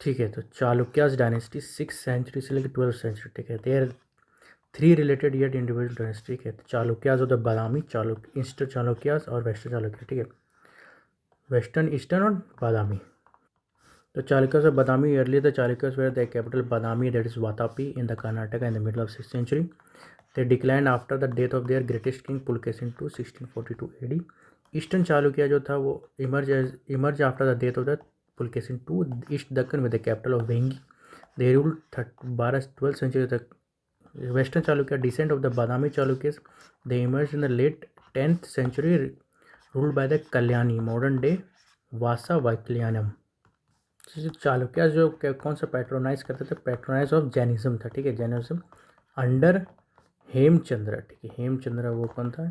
ठीक है। तो चालुक्यास डायनेस्टी 6th सेंचुरी से लेकर 12th सेंचुरी, ठीक है। There 3 related yet individual dynasty, ठीक है। Chalukyas of the Badami, eastern Chalukyas और वेस्टर्न चालुक्या, ठीक है। वेस्टर्न, ईस्टर्न और बादामी। तो Chalukyas of Badami, earlier the Chalukyas were the capital Badami, that is Vatapi, in the Karnataka in the middle of 6th century. They declined after the death of their greatest king Pulkesin II, 1642 AD. Eastern Chalukya जो था वो emerged after the death of the Pulkesin II, East Deccan with the capital of Vengi. They ruled 12th century तक. Western Chalukya, descent of the Badami Chalukyas, they emerged in the late 10th century, ruled by the Kalyani, modern day Vasa Vaiklyanam. Chalukya जो कौन सा patronise करते थे, patronise of Jainism था, ठीक है। Jainism under Hemchandra, ठीक है। हेमचंद्र वो कौन था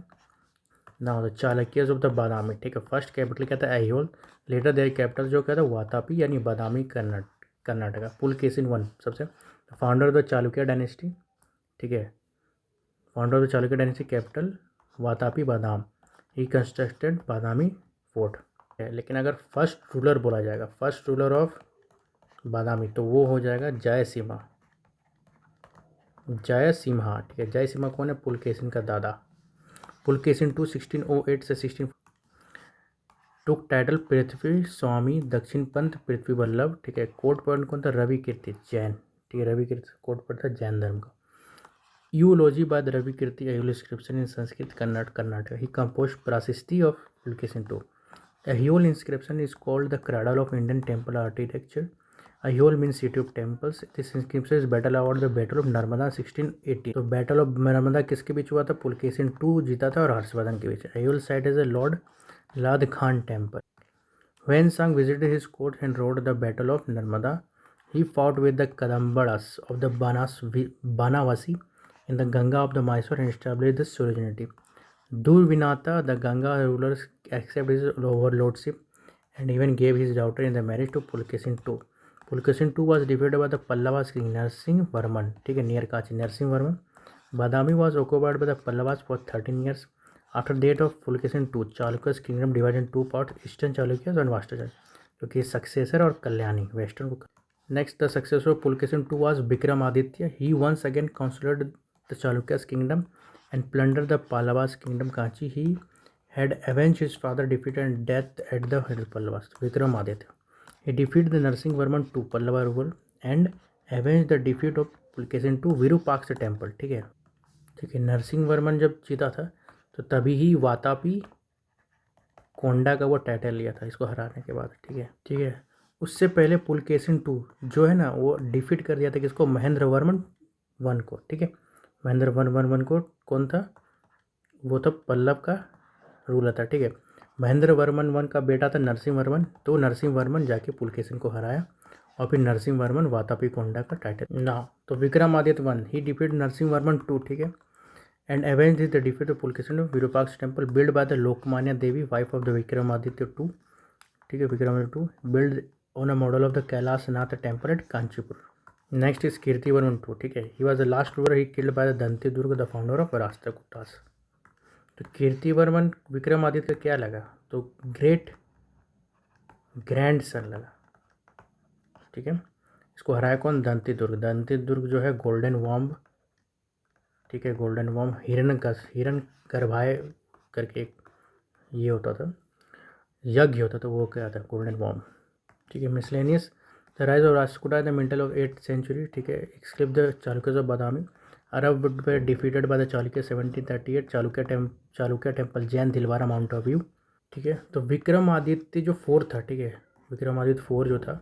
ना, द चालुक्यज ऑफ द बादामी, ठीक है। फर्स्ट कैपिटल क्या था, ऐहोल। लेटर देयर कैपिटल जो क्या था, वातापी यानी बादामी, कर्नाटका। पुलकेशिन वन सबसे founder of the Chalukya dynasty, ठीक है। Founder of the Chalukya dynasty, capital Vatapi Badami. He constructed Badami fort है। लेकिन अगर फर्स्ट रूलर बोला जाएगा, फर्स्ट रूलर ऑफ बादामी, तो वो हो जाएगा जयसिम्हा, जयसिम्हा, ठीक है। जयसिम्हा कौन है, पुलकेशिन का दादा। पुलकेशिन टू 1608 से 16 टुक टाइटल पृथ्वी स्वामी दक्षिण पंथ पृथ्वी वल्लभ, ठीक है। कोर्ट पॉइंट कौन था, रवि कीर्ति जैन, ठीक है। रवि कीर्ति कोर्ट पॉइंट था जैन धर्म का। Eulogy by the Ravi Kirti, Aihole inscription in Sanskrit Karnataka. He compose prashasti of Pulakeshin two. Aihole inscription is called the cradle of Indian temple architecture. Aihool means city of temples. This inscription is battle about the battle of Narmada 1680. तो battle of Narmada किसके बीच हुआ था, Pulakeshin to जीता था और हर्षवर्धन के बीच। Aihool site is a Lord Lad Khan temple. When Sang visited his court and rode the battle of Narmada, he fought with the Kadambadas of the Banavasi in the Ganga of the Mysore and established the sovereignty. Durvinata, the Ganga rulers, accepted his overlordship and even gave his daughter in the marriage to Pulkesin II. Pulkesin II was defeated by the Pallavas king Narsingh Varman, ठीक है, near Kachi, Narsingh Varman. Badami was occupied by the Pallavas for 13 years. After the death of Pulkesin II, Chalukya's kingdom divided in two parts, Eastern Chalukyas and Western Chalukyas, क्योंकि successor और Kalyani western को. Next, the successor of Pulkesin II was Vikramaditya. He once again consolidated the Chalukya's kingdom and plundered the Pallavas kingdom Kanchi. He had avenged his father's defeat and death at the head of Pallavas. Vikramaditya. He defeated the Narsingh Varman II Pallava rule and avenged the defeat of Pulkesin II Virupaksha temple, ठीक है। ठीक है, नरसिंह वर्मन जब जीता था तो तभी ही वातापी कोंडा का वो टाइटल लिया था इसको हराने के बाद, ठीक है। ठीक है, उससे पहले पुलकेशिन टू जो है ना वो डिफीट कर दिया था किसको, महेंद्र वर्मन वन को, ठीक है। महेंद्र वर्मन को कौन था, वो तो पल्लव का रूलर था, ठीक है। महेंद्र वर्मन वन का बेटा था नरसिंह वर्मन, तो नरसिंह वर्मन जाके पुलकेशिन को हराया और फिर नरसिंह वर्मन वातापी कोंडा का टाइटल ना। तो विक्रमादित्य वन ही डिफीट नरसिंह वर्मन टू, ठीक है, and avenged the defeat of Pulkesin of Virupaksha temple built by the Lokmanya Devi, wife of the Vikramaditya II, ठीक है। Vikramaditya two built on a model of the Kailash Nath temple at Kanchipur. Next is Kirtivarman II, ठीक है। He was the last ruler, he killed by the Danti Durga, the founder of Rashtrakutas. तो कीर्तिवर्मन विक्रमादित्य क्या लगा, तो great grand son लगा, ठीक है। इसको हराया कौन, दंती दुर्ग। दंती दुर्ग जो है गोल्डन वॉम्ब, ठीक है, गोल्डन वॉम्ब हिरण गर्भाय करके एक ये होता था, यज्ञ होता था, वो क्या था, गोल्डन वॉम्ब, ठीक है। Miscellaneous the rise of Rashtrakuta the middle of 8th century, ठीक है। एक्सक्लिप the Chalukyas of Badami, Arab they defeated by the Chalukya 1738, Chalukya temple Jain Dilwara mount of view, ठीक है। तो विक्रमादित्य जो फोर्थ था, ठीक है, विक्रमादित्य फोर जो था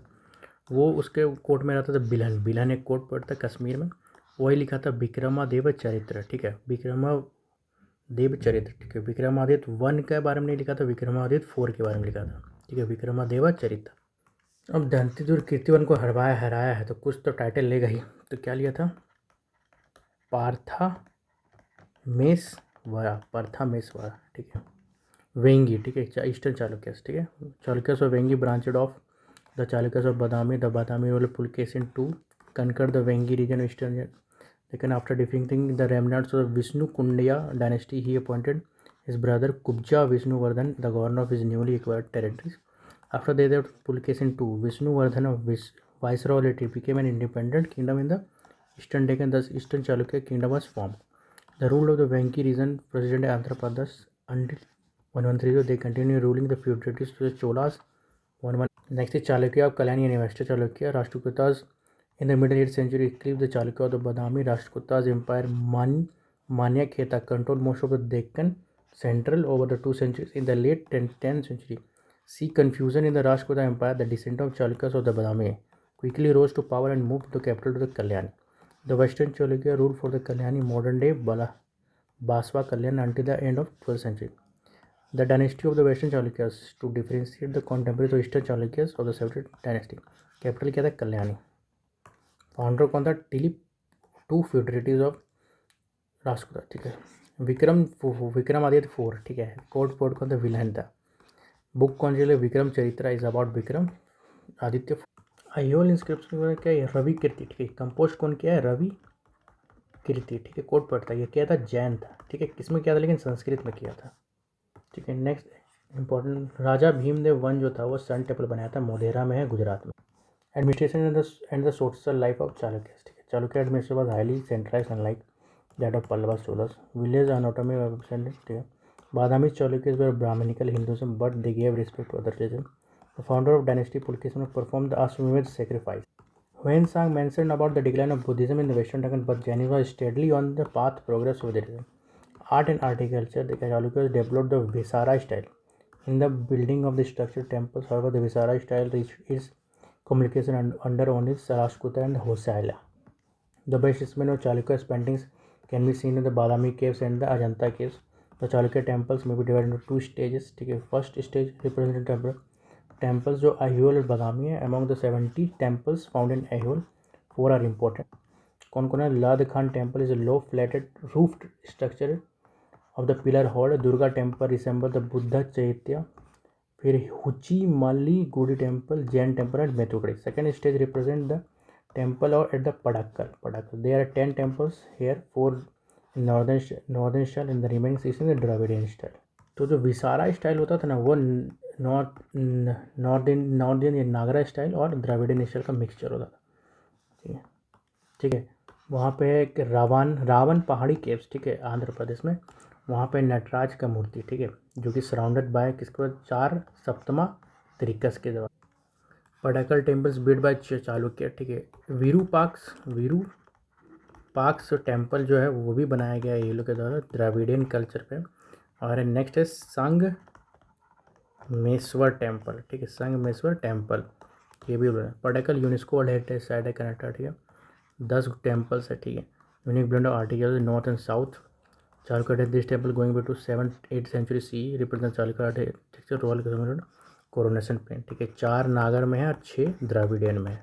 वो उसके कोर्ट में रहता था बिल्हन एक कोर्ट पड़ता कश्मीर में, वही लिखा था विक्रमादेव चरित्र, ठीक है, विक्रमादेव चरित्र, ठीक है। विक्रमादित्य वन के बारे में नहीं लिखा था, विक्रमादित्य फोर के बारे में लिखा था, ठीक है, विक्रमादेव चरित्र। अब दंतीदुर्ग कीर्तिवन को हराया है तो कुछ तो टाइटल लेगा ही, तो क्या लिया था, पार्थामेश्वरा, ठीक है। वेंगी, ठीक है, ईस्टर्न चालुक्यस, ठीक है। Chalukyas of Vengi branched of the Chalukyas of Badami, the Badami ruler Pulakeshin two conquered the Vengi region of Eastern. Then after defeating the remnants of Vishnu Kundya dynasty, he appointed his brother Kubja Vishnuvardhan the governor of his newly acquired territories. After the death of Pulkesin II, Vishnuvardhan of Viceroyalty became an independent kingdom in the Eastern Deccan, thus Eastern Chalukya kingdom was formed. The rule of the Venki region president Andhra Pradesh until 1130, they continue ruling the feudatories to the Cholas. Next is Chalukya of Kalyani and Western Chalukya. Rashtrakutas in the middle 8th century eclipsed the Chalukya of the Badami. Rashtrakutas empire Manya Kheta controlled most of the Deccan central over the 2 centuries. In the late 10th century, see confusion in the Rashtrakuta empire. The descendant of Chalukyas of the Badami quickly rose to power and moved the capital to the Kalyani. The Western Chalukya ruled for the Kalyani modern day Baswa Kalyan until the end of 12th century. The dynasty of the Western Chalukyas to differentiate the contemporaries of Eastern Chalukyas of the 7th dynasty. Capital क्या था? Kalyani. Founder कौन था? Dilip. 2 फ्यूडरेटिव्स of राजपूता. ठीक है. विक्रमादित्य 4. ठीक है. Court port कौन था? विलहन था. बुक कौन सी? Vikram Charitra is about Vikram Aditya. Aihole inscription क्या है? रवि कीर्ति. ठीक है. कंपोज कौन किया है? रवि कीर्ति. ठीक है. कोर्ट पोर्ट था. ये क्या था? जैन था. ठीक है. किसमें किया था? लेकिन संस्कृत में किया था. ठीक है. नेक्स्ट इंपॉर्टेंट, राजा भीमदेव वन जो था वो सन टेम्पल बनाया था, मोढेरा में है, गुजरात में. Administration and the social life of Chalukya. ठीक है. Chalukya administration was highly centralised unlike that of Pallavas Cholas. Village anatomy ठीक है. Badami Chalukyas were brahmanical Hinduism but they gave respect to other religion. The founder of dynasty Pulakeshin perform the Ashwamedh sacrifice. Huansang mentioned about the decline of Buddhism in the Western Deccan, but Jainism was steadily on the path progress of Buddhism. Art and architecture, the Chalukyas developed the Visara style in the building of the structured temples. However, the Visara style reached its communication under only Saraskuta and Hoysala. The best specimen of Chalukya's paintings can be seen in the Badami caves and the Ajanta caves. The Chalukya temples may be divided into 2 stages. First stage represents temples जो Aihole और Badami है. Among the 70 temples found in Aihole, 4 are important. कौन कौन है? लाद Khan temple is a low flatted roofed structure of the pillar hall. Durga temple resemble the Buddha Chaitya. फिर Huchi Mali Gudi temple, Jain temple at Meguti. Second stage represent the temple और at the Pattadakal. There are 10 temples here, 4 in northern style and the remaining 6 in the Dravidian style. तो जो viscera style होता था ना वो north Indian नागरा style और Dravidian style का mixture होता था. ठीक है. ठीक है. वहाँ पे एक रावण पहाड़ी केव्स. ठीक है. आंध्र प्रदेश में वहाँ पे नटराज का मूर्ति. ठीक है. जो कि सराउंडेड बाय किसके बाद? 4 सप्तमा त्रिकस के द्वारा. पडाक्कल टेम्पल्स बिल्ड बाय चालुक्य. ठीक है. विरूपाक्ष टेम्पल जो है वो भी बनाया गया है ये लोग के द्वारा द्रविडियन कल्चर पे. और नेक्स्ट है संगमेश्वर टेम्पल. ठीक है. संगमेश्वर टेम्पल ये भी बना. पडाक्कल यूनेस्को वर्ल्ड हेरिटेज साइट है कर्नाटक. ठीक है. 10 टेम्पल्स है. ठीक है. Unique blend of articles north and south. Chalukya this temple going back to 7th-8th century CE represent Chalukya architecture royal coronation plain. ठीक है. 4 नागर में है और 6 द्रविडियन में है.